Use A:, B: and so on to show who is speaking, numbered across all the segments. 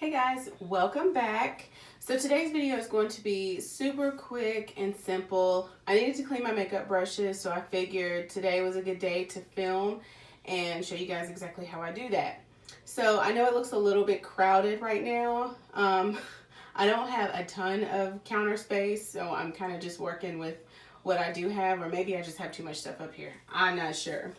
A: Hey guys, welcome back. So today's video is going to be super quick and simple. I needed to clean my makeup brushes, so I figured today was a good day to film and show you guys exactly how I do that. So I know it looks a little bit crowded right now. I don't have a ton of counter space, so I'm kind of just working with what I do have, or maybe I just have too much stuff up here. I'm not sure.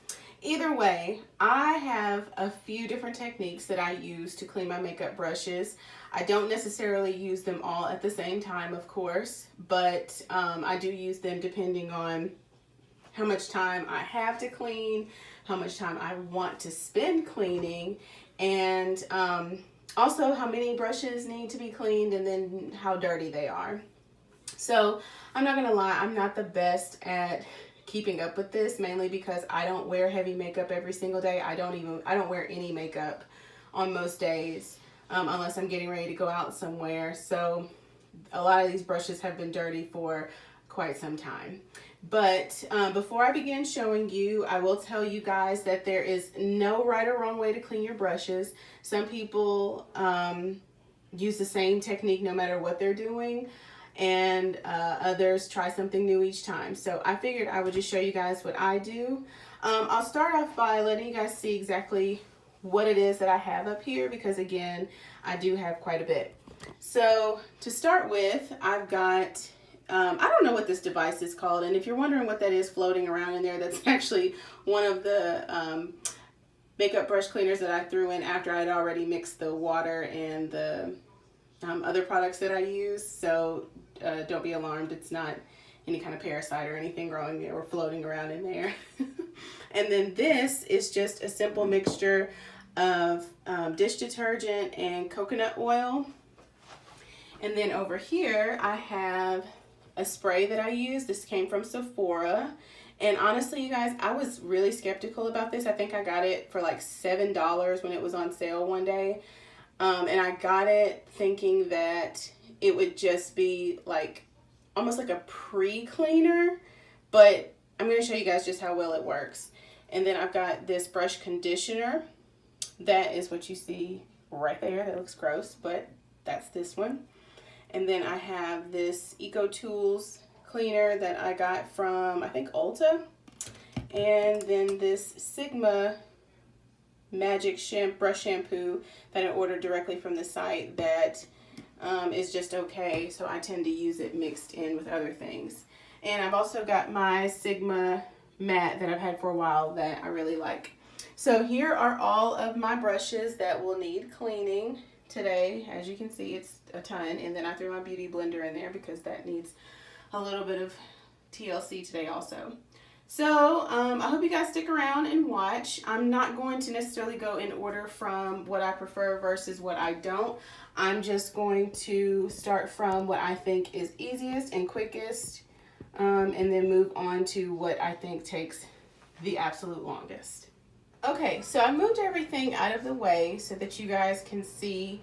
A: Either way, I have a few different techniques that I use to clean my makeup brushes. I don't necessarily use them all at the same time, of course, but I do use them depending on how much time I have to clean, how much time I want to spend cleaning, and also how many brushes need to be cleaned and then how dirty they are. So I'm not gonna lie, I'm not the best at keeping up with this, mainly because I don't wear heavy makeup every single day. I don't wear any makeup on most days unless I'm getting ready to go out somewhere. So a lot of these brushes have been dirty for quite some time. But before I begin showing you, I will tell you guys that there is no right or wrong way to clean your brushes. Some people use the same technique no matter what they're doing, and others try something new each time. So I figured I would just show you guys what I do. I'll start off by letting you guys see exactly what it is that I have up here, because again, I do have quite a bit. So to start with, I've got, I don't know what this device is called, and if you're wondering what that is floating around in there, that's actually one of the makeup brush cleaners that I threw in after I'd already mixed the water and the other products that I use. So don't be alarmed, it's not any kind of parasite or anything growing there or floating around in there. And then this is just a simple mixture of dish detergent and coconut oil. And then over here I have a spray that I use. This came from Sephora. And honestly, you guys, I was really skeptical about this. I think I got it for like $7 when it was on sale one day. And I got it thinking that it would just be like almost like a pre-cleaner, but I'm going to show you guys just how well it works. And then I've got this brush conditioner. That is what you see right there. That looks gross, but that's this one. And then I have this EcoTools cleaner that I got from, I think, Ulta. And then this Sigma Magic brush shampoo that I ordered directly from the site that is just okay. So I tend to use it mixed in with other things. And I've also got my Sigma matte that I've had for a while that I really like. So here are all of my brushes that will need cleaning today. As you can see, it's a ton. And then I threw my beauty blender in there because that needs a little bit of TLC today also. So I hope you guys stick around and watch. I'm not going to necessarily go in order from what I prefer versus what I don't. I'm just going to start from what I think is easiest and quickest, and then move on to what I think takes the absolute longest. Okay, so I moved everything out of the way so that you guys can see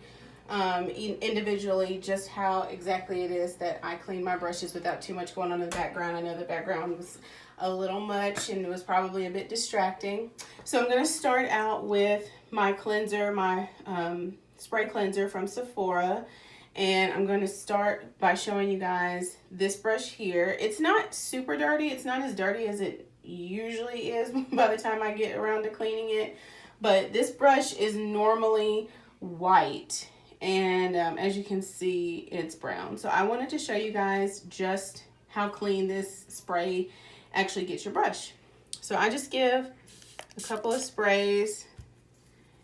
A: individually just how exactly it is that I clean my brushes without too much going on in the background. I know the background was a little much and it was probably a bit distracting. So I'm going to start out with my cleanser, my spray cleanser from Sephora. And I'm going to start by showing you guys this brush here. It's not super dirty. It's not as dirty as it usually is by the time I get around to cleaning it. But this brush is normally white. And as you can see, it's brown. So I wanted to show you guys just how clean this spray actually gets your brush. So I just give a couple of sprays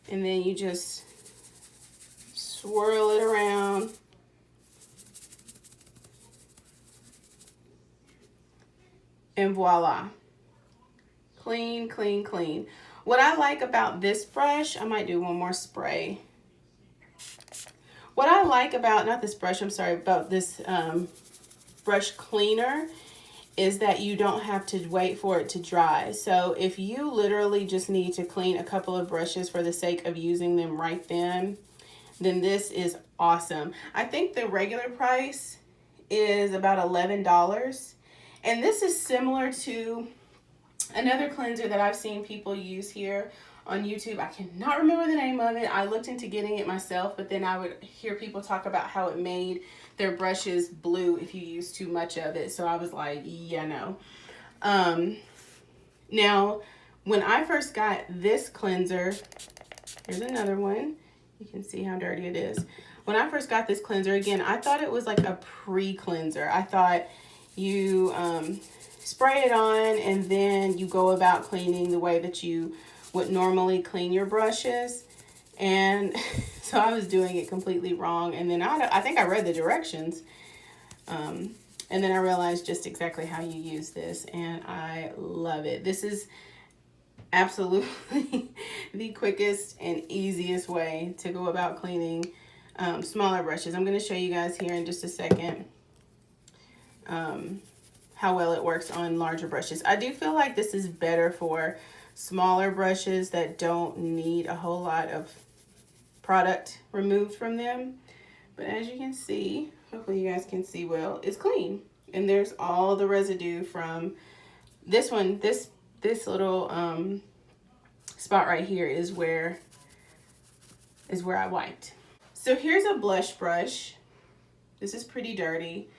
A: and then you just swirl it around. And voila. Clean, clean, clean. What I like about this brush, I might do one more spray. What I like about, not this brush, I'm sorry, about this brush cleaner is that you don't have to wait for it to dry. So if you literally just need to clean a couple of brushes for the sake of using them right then this is awesome. I think the regular price is about $11. And this is similar to another cleanser that I've seen people use here on YouTube. I cannot remember the name of it. I looked into getting it myself, but then I would hear people talk about how it made their brushes blue if you use too much of it. So I was like, yeah, no. Now, when I first got this cleanser, here's another one. You can see how dirty it is. When I first got this cleanser, again, I thought it was like a pre-cleanser. I thought you spray it on and then you go about cleaning the way that you would normally clean your brushes. And so I was doing it completely wrong. And then I think I read the directions. And then I realized just exactly how you use this, and I love it. This is absolutely the quickest and easiest way to go about cleaning smaller brushes. I'm going to show you guys here in just a second how well it works on larger brushes. I do feel like this is better for smaller brushes that don't need a whole lot of product removed from them. But as you can see, hopefully you guys can see well, it's clean. And there's all the residue from this one. This little spot right here is where I wiped. So here's a blush brush. This is pretty dirty.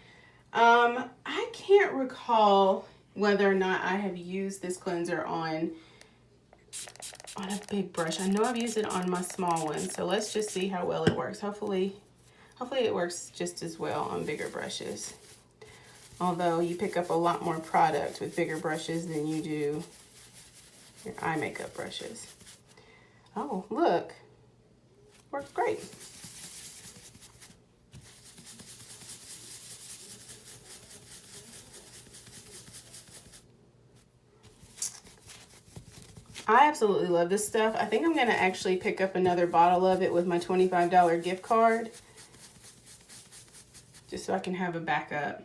A: I can't recall whether or not I have used this cleanser on a big brush. I know I've used it on my small one. So let's just see how well it works. Hopefully it works just as well on bigger brushes. Although you pick up a lot more product with bigger brushes than you do your eye makeup brushes. Oh, look. Works great. I absolutely love this stuff. I think I'm going to actually pick up another bottle of it with my $25 gift card, just so I can have a backup.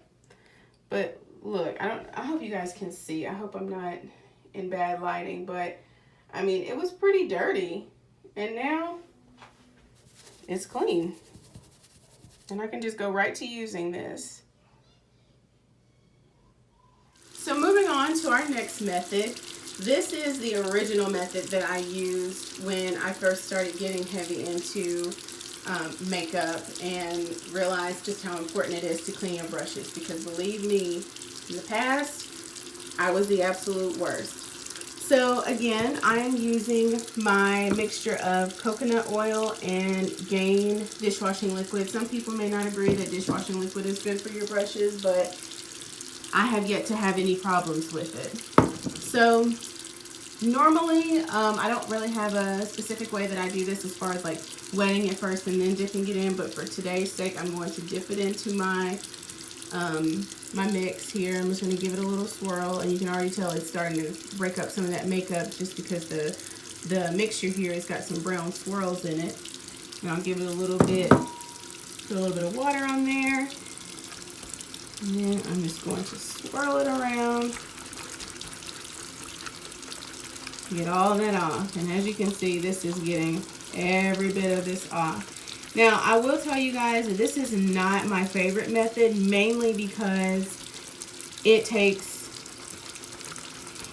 A: But look, I hope you guys can see. I hope I'm not in bad lighting, but I mean, it was pretty dirty, and now it's clean. And I can just go right to using this. So moving on to our next method. This is the original method that I used when I first started getting heavy into makeup and realized just how important it is to clean your brushes, because believe me, in the past, I was the absolute worst. So again, I am using my mixture of coconut oil and Gain dishwashing liquid. Some people may not agree that dishwashing liquid is good for your brushes, but I have yet to have any problems with it. So normally, I don't really have a specific way that I do this as far as like wetting it first and then dipping it in, but for today's sake, I'm going to dip it into my my mix here. I'm just going to give it a little swirl, and you can already tell it's starting to break up some of that makeup just because the mixture here has got some brown swirls in it. And I'll give it a little bit, put a little bit of water on there, and then I'm just going to swirl it around. Get all that off, and as you can see, this is getting every bit of this off. Now, I will tell you guys that this is not my favorite method, mainly because it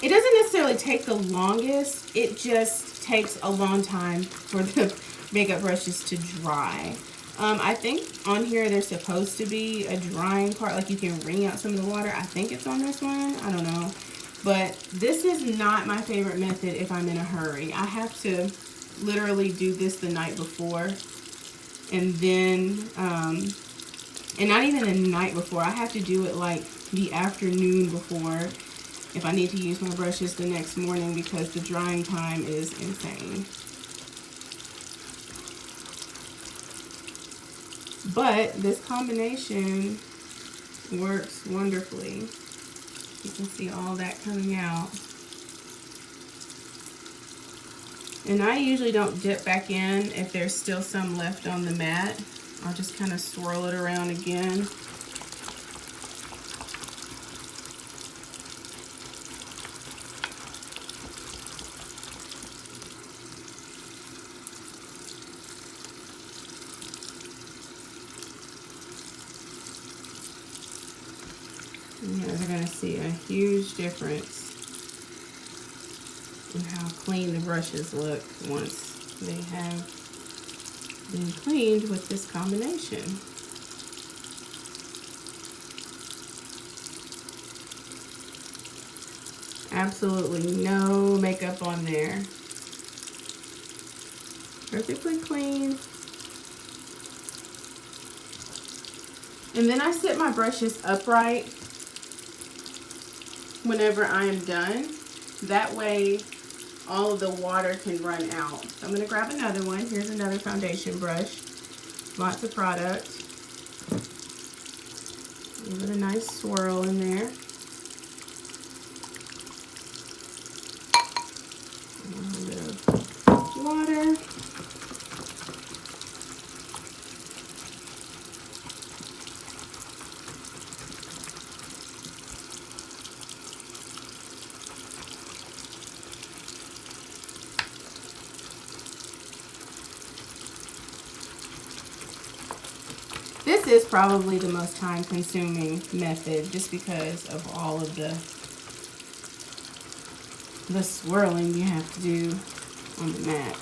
A: doesn't necessarily take the longest, it just takes a long time for the makeup brushes to dry. I think on here there's supposed to be a drying part, like you can wring out some of the water. I think it's on this one, I don't know. But this is not my favorite method if I'm in a hurry. I have to literally do this the night before. And then, and not even the night before. I have to do it like the afternoon before if I need to use my brushes the next morning, because the drying time is insane. But this combination works wonderfully. You can see all that coming out. And I usually don't dip back in if there's still some left on the mat. I'll just kind of swirl it around again. And you guys are going to see a huge difference in how clean the brushes look once they have been cleaned with this combination. Absolutely no makeup on there. Perfectly clean. And then I sit my brushes upright whenever I am done. That way all of the water can run out. So I'm going to grab another one. Here's another foundation brush. Lots of product. Give it a nice swirl in there. A little bit of water. This is probably the most time-consuming method just because of all of the swirling you have to do on the mat.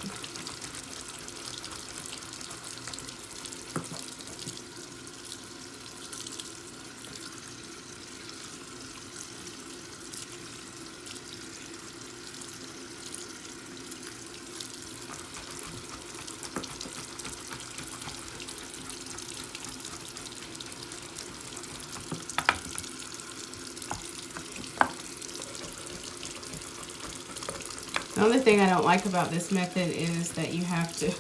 A: The only thing I don't like about this method is that you have to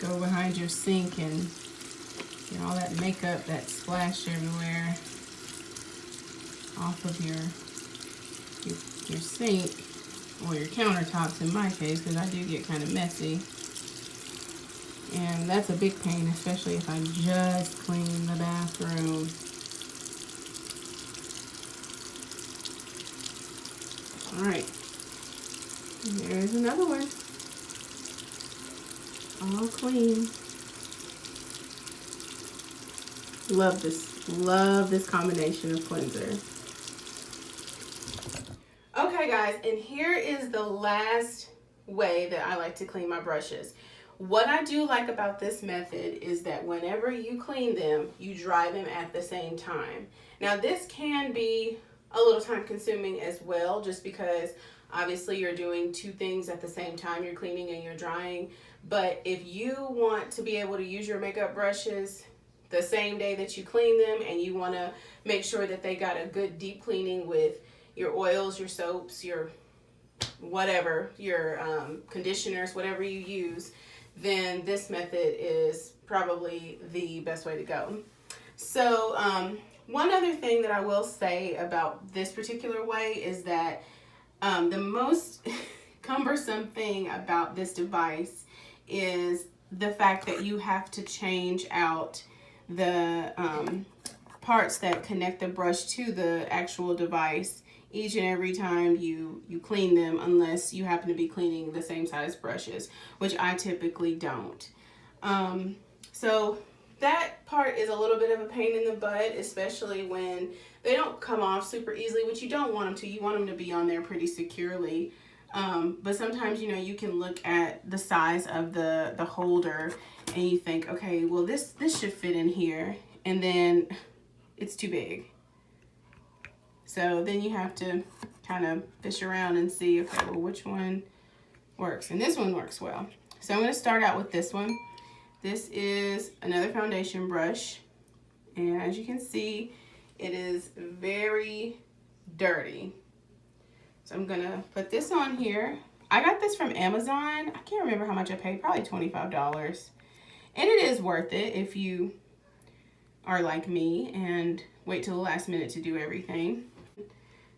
A: go behind your sink and get all that makeup that splashed everywhere off of your sink, or your countertops in my case, because I do get kind of messy. And that's a big pain, especially if I just clean the bathroom. All right. There's another one. All clean. Love this combination of cleanser. Okay guys, and here is the last way that I like to clean my brushes. What I do like about this method is that whenever you clean them, you dry them at the same time. Now this can be a little time consuming as well, just because obviously you're doing two things at the same time. You're cleaning and you're drying. But if you want to be able to use your makeup brushes the same day that you clean them, and you want to make sure that they got a good deep cleaning with your oils, your soaps, your whatever, your conditioners, whatever you use, then this method is probably the best way to go. So one other thing that I will say about this particular way is that the most cumbersome thing about this device is the fact that you have to change out the parts that connect the brush to the actual device each and every time you clean them, unless you happen to be cleaning the same size brushes, which I typically don't. So that part is a little bit of a pain in the butt, especially when they don't come off super easily, which you don't want them to. You want them to be on there pretty securely. But sometimes, you know, you can look at the size of the holder and you think, okay, well, this should fit in here. And then it's too big. So then you have to kind of fish around and see, okay, well, which one works? And this one works well. So I'm going to start out with this one. This is another foundation brush. And as you can see, it is very dirty. So I'm going to put this on here. I got this from Amazon. I can't remember how much I paid, probably $25. And it is worth it if you are like me and wait till the last minute to do everything.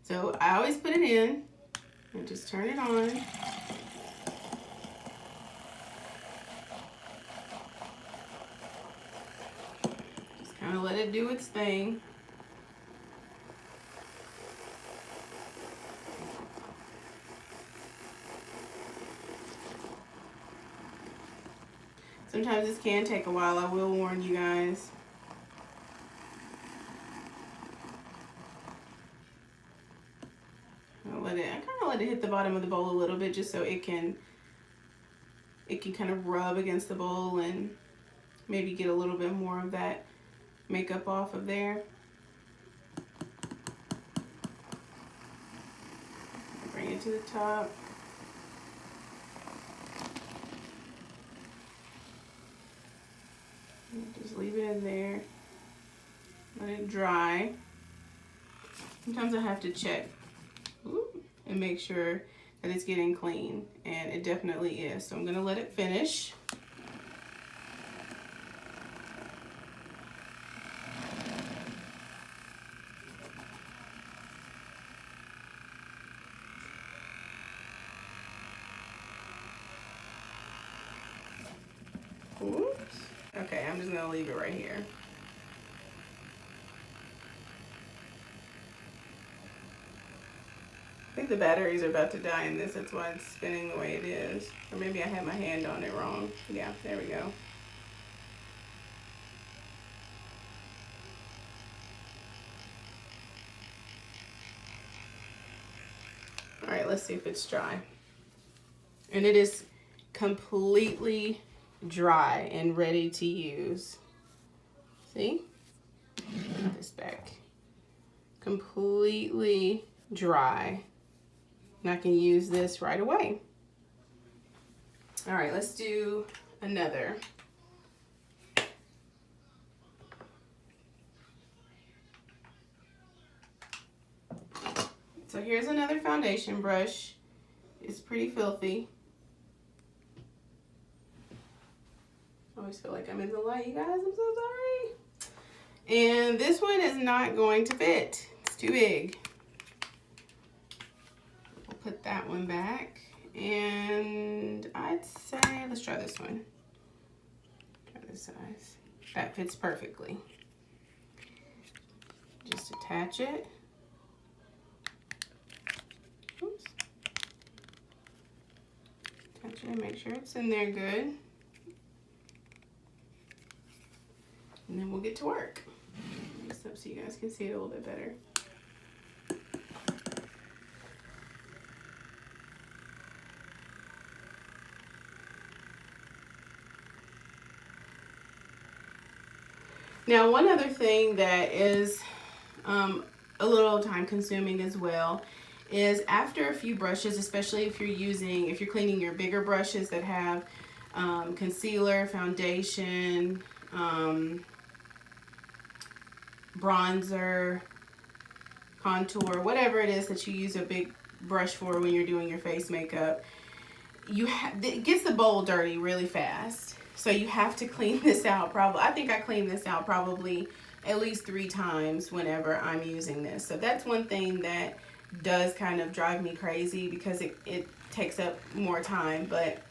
A: So I always put it in and just turn it on. Just kind of let it do its thing. Sometimes this can take a while, I will warn you guys. I kind of let let it hit the bottom of the bowl a little bit just so it can kind of rub against the bowl and maybe get a little bit more of that makeup off of there. Bring it to the top. Just leave it in there. Let it dry. Sometimes I have to check and make sure that it's getting clean, and it definitely is. So I'm gonna let it finish. Oops. Okay, I'm just gonna leave it right here. I think the batteries are about to die in this. That's why it's spinning the way it is. Or maybe I had my hand on it wrong. Yeah, there we go. All right, let's see if it's dry. And it is completely dry and ready to use. See? Put this back. Completely dry. And I can use this right away. All right, let's do another. So here's another foundation brush. It's pretty filthy. I always feel like I'm in the light, you guys. I'm so sorry. And this one is not going to fit. It's too big. We'll put that one back. And I'd say, let's try this one. Try this size. That fits perfectly. Just attach it. Oops. Attach it and make sure it's in there good. And then we'll get to work. Mix up so you guys can see it a little bit better. Now, one other thing that is a little time consuming as well is after a few brushes, especially if you're cleaning your bigger brushes that have concealer, foundation, bronzer, contour, whatever it is that you use a big brush for when you're doing your face makeup, it gets the bowl dirty really fast. So you have to clean this out I think I clean this out probably at least 3 times whenever I'm using this. So that's one thing that does kind of drive me crazy because it takes up more time. But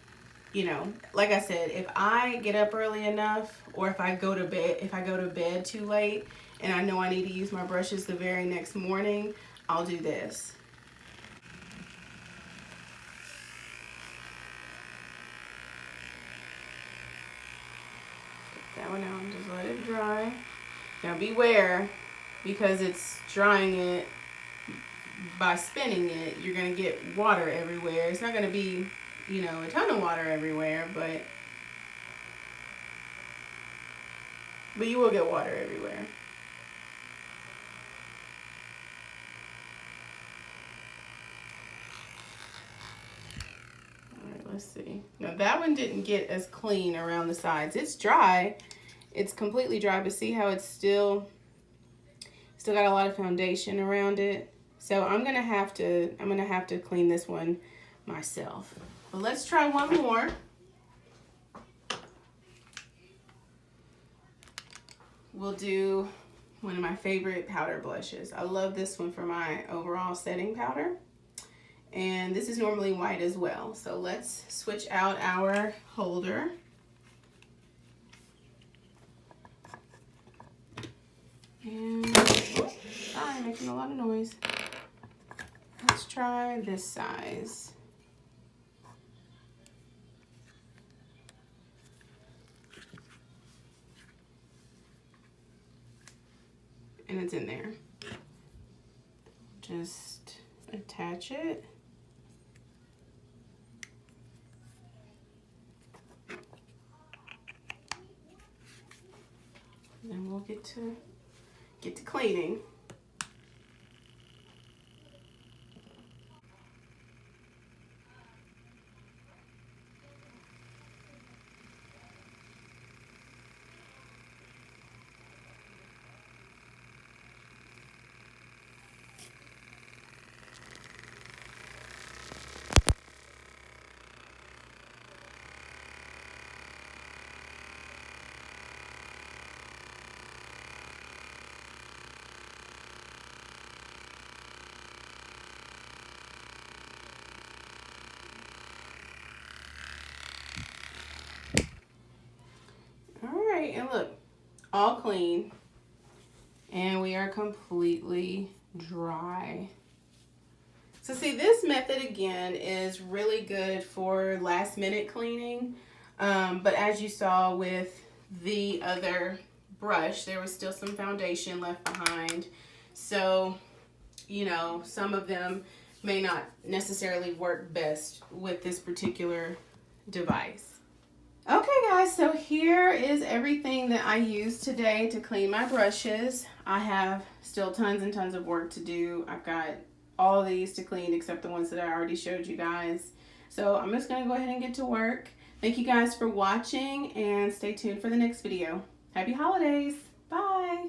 A: you know, like I said, if I get up early enough, or if I go to bed too late and I know I need to use my brushes the very next morning, I'll do this. Get that one out and just let it dry. Now beware, because it's drying it by spinning it, you're gonna get water everywhere. It's not gonna be, you know, a ton of water everywhere, but you will get water everywhere. All right, let's see. Now that one didn't get as clean around the sides. It's dry. It's completely dry, but see how it's still got a lot of foundation around it. So I'm gonna have to clean this one myself. But let's try one more. We'll do one of my favorite powder blushes. I love this one for my overall setting powder. And this is normally white as well. So let's switch out our holder. And, sorry, making a lot of noise. Let's try this size. And it's in there. Just attach it. And then we'll get to cleaning. Alright, and look, all clean. And we are completely dry. So see, this method again is really good for last minute cleaning. But as you saw with the other brush, there was still some foundation left behind. So, you know, some of them may not necessarily work best with this particular device. Okay guys, so here is everything that I used today to clean my brushes. I have still tons and tons of work to do. I've got all of these to clean except the ones that I already showed you guys. So I'm just going to go ahead and get to work. Thank you guys for watching and stay tuned for the next video. Happy holidays. Bye.